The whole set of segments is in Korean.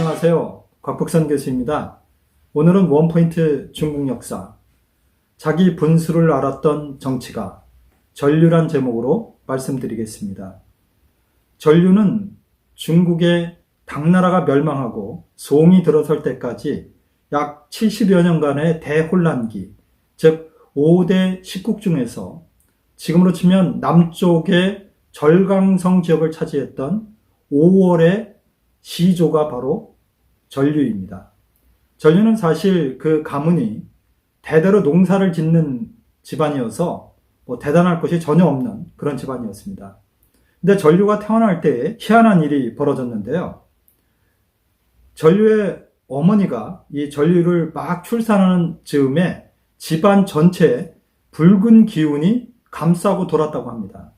안녕하세요. 곽복선 교수입니다. 오늘은 원포인트 중국 역사, 자기 분수를 알았던 정치가, 전류란 제목으로 말씀드리겠습니다. 전류는 중국의 당나라가 멸망하고 송이 들어설 때까지 약 70여 년간의 대혼란기, 즉 5대 식국 중에서 지금으로 치면 남쪽의 절강성 지역을 차지했던 5월의 시조가 바로 전류입니다. 전류는 사실 그 가문이 대대로 농사를 짓는 집안이어서 대단할 것이 전혀 없는 그런 집안이었습니다. 근데 전류가 태어날 때 희한한 일이 벌어졌는데요. 전류의 어머니가 이 전류를 막 출산하는 즈음에 집안 전체에 붉은 기운이 감싸고 돌았다고 합니다.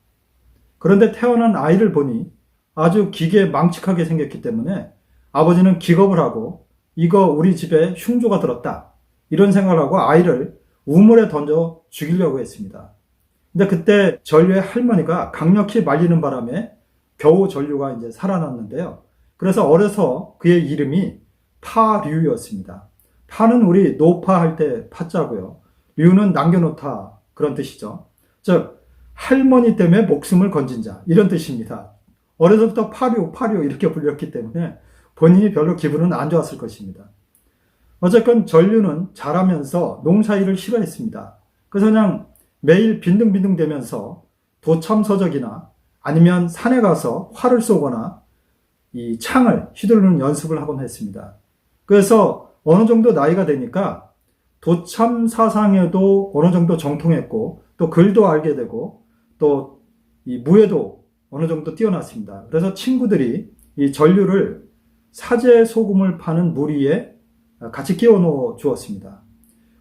그런데 태어난 아이를 보니 아주 기계망측하게 생겼기 때문에 아버지는 기겁을 하고 이거 우리 집에 흉조가 들었다, 이런 생각을 하고 아이를 우물에 던져 죽이려고 했습니다. 근데 그때 전류의 할머니가 강력히 말리는 바람에 겨우 전류가 이제 살아났는데요. 그래서 어려서 그의 이름이 파류였습니다. 파는 우리 노파 할 때 파자고요. 류는 남겨놓다, 그런 뜻이죠. 즉 할머니 때문에 목숨을 건진 자, 이런 뜻입니다. 어려서부터 파류 이렇게 불렸기 때문에 본인이 별로 기분은 안 좋았을 것입니다. 어쨌건 전류는 자라면서 농사일을 싫어했습니다. 그래서 그냥 매일 빈둥빈둥 대면서 도참서적이나 아니면 산에 가서 활을 쏘거나 이 창을 휘두르는 연습을 하곤 했습니다. 그래서 어느 정도 나이가 되니까 도참 사상에도 어느 정도 정통했고, 또 글도 알게 되고, 또 이 무예도 어느 정도 뛰어났습니다. 그래서 친구들이 이 전류를 사제 소금을 파는 무리에 같이 끼워 넣어 주었습니다.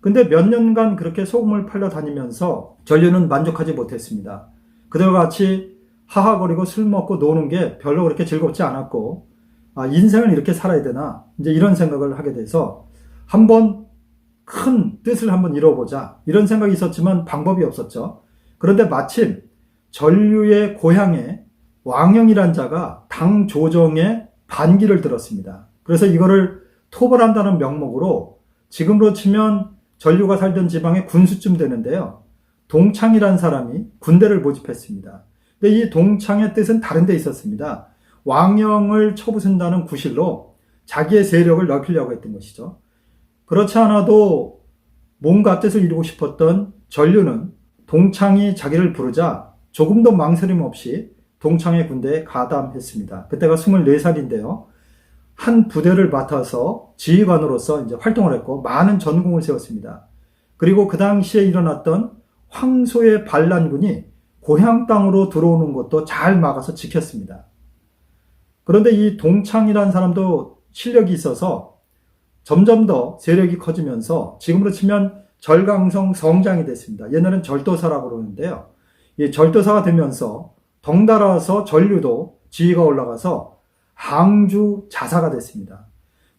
근데 몇 년간 그렇게 소금을 팔러 다니면서 전류는 만족하지 못했습니다. 그들과 같이 하하거리고 술 먹고 노는 게 별로 그렇게 즐겁지 않았고, 인생을 이렇게 살아야 되나, 이제 이런 생각을 하게 돼서 한번 큰 뜻을 한번 이뤄보자, 이런 생각이 있었지만 방법이 없었죠. 그런데 마침 전류의 고향에 왕영이란 자가 당 조정에 반기를 들었습니다. 그래서 이거를 토벌한다는 명목으로 지금으로 치면 전류가 살던 지방의 군수쯤 되는데요. 동창이란 사람이 군대를 모집했습니다. 근데 이 동창의 뜻은 다른 데 있었습니다. 왕영을 쳐부순다는 구실로 자기의 세력을 넓히려고 했던 것이죠. 그렇지 않아도 뭔가 뜻을 이루고 싶었던 전류는 동창이 자기를 부르자 조금도 망설임 없이 동창의 군대에 가담했습니다. 그때가 24살인데요. 한 부대를 맡아서 지휘관으로서 이제 활동을 했고 많은 전공을 세웠습니다. 그리고 그 당시에 일어났던 황소의 반란군이 고향 땅으로 들어오는 것도 잘 막아서 지켰습니다. 그런데 이 동창이라는 사람도 실력이 있어서 점점 더 세력이 커지면서 지금으로 치면 절강성 성장이 됐습니다. 옛날엔 절도사라고 그러는데요. 이 절도사가 되면서 덩달아서 전류도 지위가 올라가서 항주 자사가 됐습니다.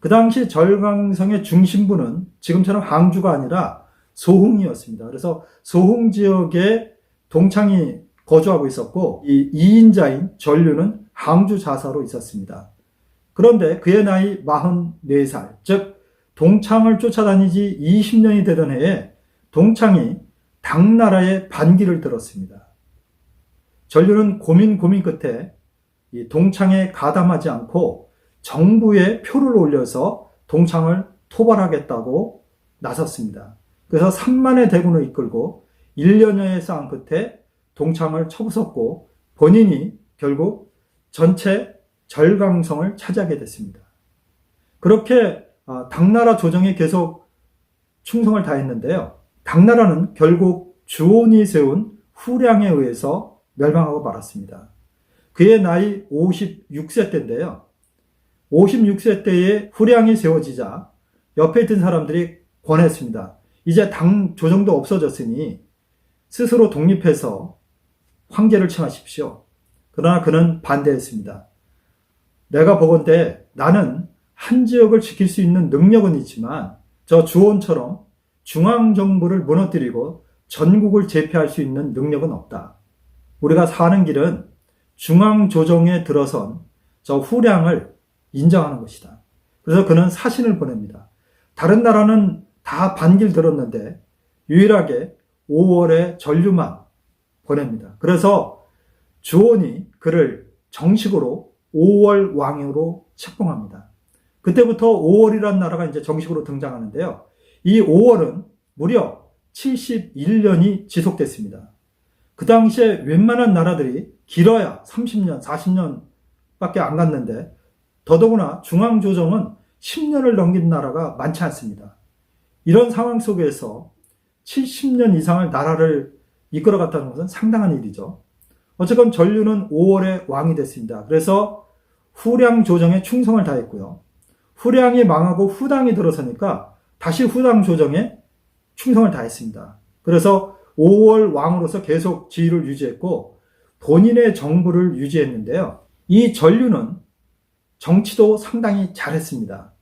그 당시 절강성의 중심부는 지금처럼 항주가 아니라 소흥이었습니다. 그래서 소흥 지역에 동창이 거주하고 있었고, 이 2인자인 전류는 항주 자사로 있었습니다. 그런데 그의 나이 44살, 즉 동창을 쫓아다니지 20년이 되던 해에 동창이 당나라의 반기를 들었습니다. 전류는 고민 끝에 이 동창에 가담하지 않고 정부에 표를 올려서 동창을 토벌하겠다고 나섰습니다. 그래서 3만의 대군을 이끌고 1년여의 싸움 끝에 동창을 쳐부쉈고 본인이 결국 전체 절강성을 차지하게 됐습니다. 그렇게 당나라 조정에 계속 충성을 다했는데요. 당나라는 결국 주온이 세운 후량에 의해서 멸망하고 말았습니다. 그의 나이 56세 때인데요. 56세 때에 후량이 세워지자 옆에 있던 사람들이 권했습니다. 이제 당 조정도 없어졌으니 스스로 독립해서 황제를 칭하십시오. 그러나 그는 반대했습니다. 내가 보건대 나는 한 지역을 지킬 수 있는 능력은 있지만 저 주온처럼 중앙정부를 무너뜨리고 전국을 제패할 수 있는 능력은 없다. 우리가 사는 길은 중앙조정에 들어선 저 후량을 인정하는 것이다. 그래서 그는 사신을 보냅니다. 다른 나라는 다 반기를 들었는데 유일하게 5월에 전류만 보냅니다. 그래서 주온이 그를 정식으로 5월 왕으로 책봉합니다. 그때부터 5월이라는 나라가 이제 정식으로 등장하는데요. 이 5월은 무려 71년이 지속됐습니다. 그 당시에 웬만한 나라들이 길어야 30년, 40년밖에 안 갔는데 더더구나 중앙조정은 10년을 넘긴 나라가 많지 않습니다. 이런 상황 속에서 70년 이상을 나라를 이끌어갔다는 것은 상당한 일이죠. 어쨌건 전류는 5월에 왕이 됐습니다. 그래서 후량 조정에 충성을 다했고요. 후량이 망하고 후당이 들어서니까 다시 후당 조정에 충성을 다했습니다. 그래서 5월 왕으로서 계속 지위를 유지했고 본인의 정부를 유지했는데요. 이 전류는 정치도 상당히 잘했습니다.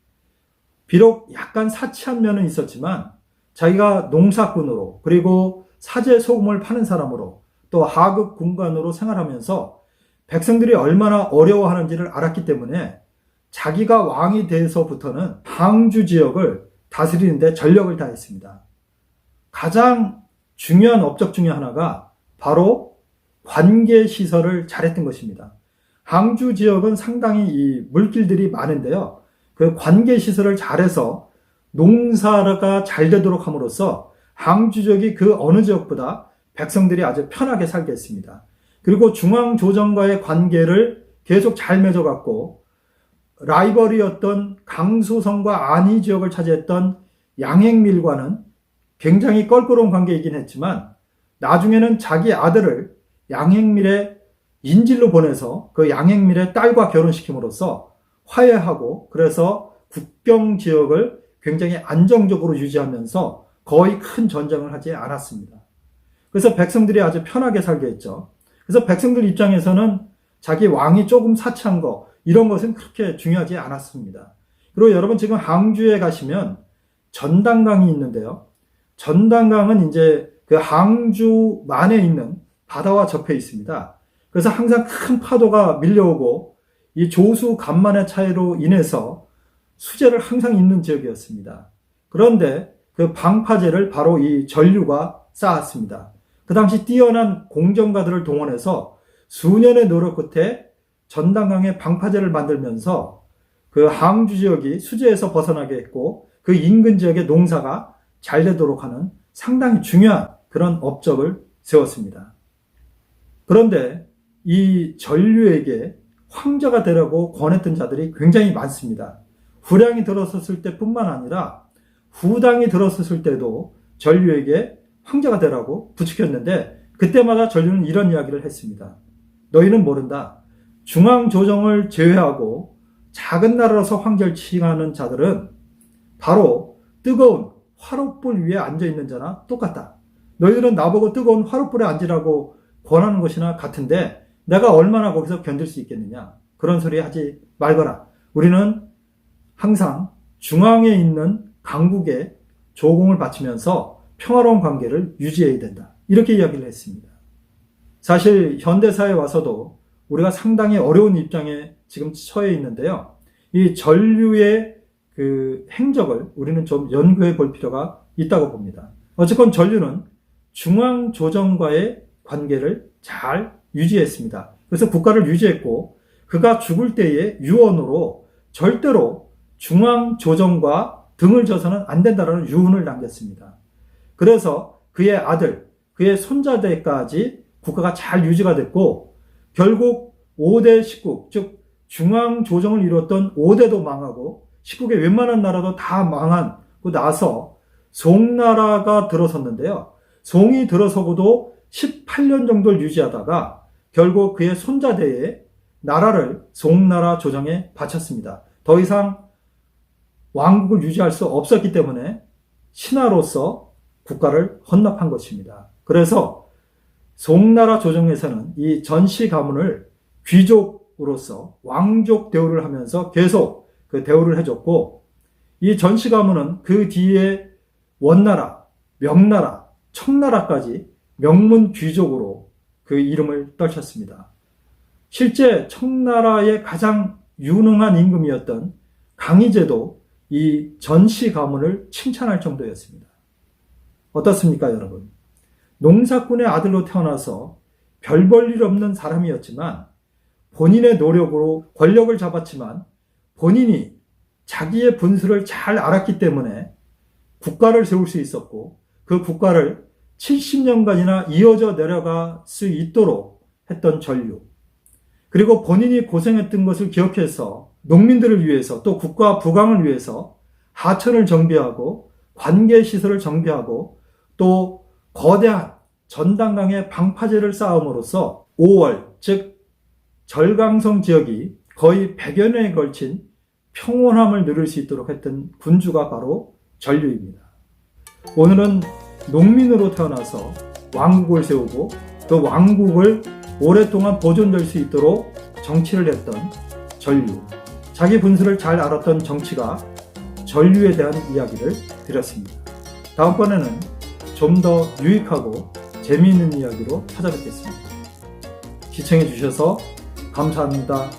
비록 약간 사치한 면은 있었지만 자기가 농사꾼으로 그리고 사제 소금을 파는 사람으로 또 하급 군관으로 생활하면서 백성들이 얼마나 어려워하는지를 알았기 때문에 자기가 왕이 돼서부터는 항주 지역을 다스리는 데 전력을 다했습니다. 가장 중요한 업적 중에 하나가 바로 관계시설을 잘했던 것입니다. 항주 지역은 상당히 이 물길들이 많은데요. 그 관계시설을 잘해서 농사가 잘 되도록 함으로써 항주 지역이 그 어느 지역보다 백성들이 아주 편하게 살게 했습니다. 그리고 중앙조정과의 관계를 계속 잘 맺어갔고 라이벌이었던 강소성과 안희 지역을 차지했던 양행밀과는 굉장히 껄끄러운 관계이긴 했지만 나중에는 자기 아들을 양행밀의 인질로 보내서 그 양행밀의 딸과 결혼시킴으로써 화해하고 그래서 국경 지역을 굉장히 안정적으로 유지하면서 거의 큰 전쟁을 하지 않았습니다. 그래서 백성들이 아주 편하게 살게 했죠. 그래서 백성들 입장에서는 자기 왕이 조금 사치한 거 이런 것은 그렇게 중요하지 않았습니다. 그리고 여러분 지금 항주에 가시면 전당강이 있는데요. 전당강은 이제 그 항주만에 있는 바다와 접해 있습니다. 그래서 항상 큰 파도가 밀려오고 이 조수 간만의 차이로 인해서 수재를 항상 있는 지역이었습니다. 그런데 그 방파제를 바로 이 전류가 쌓았습니다. 그 당시 뛰어난 공정가들을 동원해서 수년의 노력 끝에 전당강에 방파제를 만들면서 그 항주 지역이 수재에서 벗어나게 했고 그 인근 지역의 농사가 잘 되도록 하는 상당히 중요한 그런 업적을 세웠습니다. 그런데 이 전류에게 황제가 되라고 권했던 자들이 굉장히 많습니다. 후량이 들어섰을 때뿐만 아니라 후당이 들어섰을 때도 전류에게 황제가 되라고 부추겼는데 그때마다 전류는 이런 이야기를 했습니다. 너희는 모른다. 중앙조정을 제외하고 작은 나라로서 황제를 칭하는 자들은 바로 뜨거운 화롯불 위에 앉아있는 자나 똑같다. 너희들은 나보고 뜨거운 화롯불에 앉으라고 권하는 것이나 같은데 내가 얼마나 거기서 견딜 수 있겠느냐. 그런 소리 하지 말거라. 우리는 항상 중앙에 있는 강국에 조공을 바치면서 평화로운 관계를 유지해야 된다. 이렇게 이야기를 했습니다. 사실 현대사에 와서도 우리가 상당히 어려운 입장에 지금 처해 있는데요. 이 전류의 그 행적을 우리는 좀 연구해 볼 필요가 있다고 봅니다. 어쨌건 전류는 중앙조정과의 관계를 잘 유지했습니다. 그래서 국가를 유지했고 그가 죽을 때의 유언으로 절대로 중앙조정과 등을 져서는 안 된다라는 유언을 남겼습니다. 그래서 그의 아들, 그의 손자대까지 국가가 잘 유지가 됐고 결국 5대 십국, 즉 중앙조정을 이뤘던 5대도 망하고 십국의 웬만한 나라도 다 망하고 나서 송나라가 들어섰는데요. 송이 들어서고도 18년 정도를 유지하다가 결국 그의 손자대에 나라를 송나라 조정에 바쳤습니다. 더 이상 왕국을 유지할 수 없었기 때문에 신하로서 국가를 헌납한 것입니다. 그래서 송나라 조정에서는 이 전시 가문을 귀족으로서 왕족 대우를 하면서 계속 그 대우를 해줬고 이 전시 가문은 그 뒤에 원나라, 명나라, 청나라까지 명문 귀족으로 그 이름을 떨쳤습니다. 실제 청나라의 가장 유능한 임금이었던 강희제도 이 전씨 가문을 칭찬할 정도였습니다. 어떻습니까, 여러분? 농사꾼의 아들로 태어나서 별 볼 일 없는 사람이었지만 본인의 노력으로 권력을 잡았지만 본인이 자기의 분수를 잘 알았기 때문에 국가를 세울 수 있었고 그 국가를 70년간이나 이어져 내려갈 수 있도록 했던 전류. 그리고 본인이 고생했던 것을 기억해서 농민들을 위해서 또 국가 부강을 위해서 하천을 정비하고 관계시설을 정비하고 또 거대한 전당강에 방파제를 쌓음으로써 5월, 즉 절강성 지역이 거의 100여 년에 걸친 평온함을 누릴 수 있도록 했던 군주가 바로 전류입니다. 오늘은 농민으로 태어나서 왕국을 세우고 그 왕국을 오랫동안 보존될 수 있도록 정치를 했던 전류, 자기 분수를 잘 알았던 정치가 전류에 대한 이야기를 드렸습니다. 다음번에는 좀 더 유익하고 재미있는 이야기로 찾아뵙겠습니다. 시청해 주셔서 감사합니다.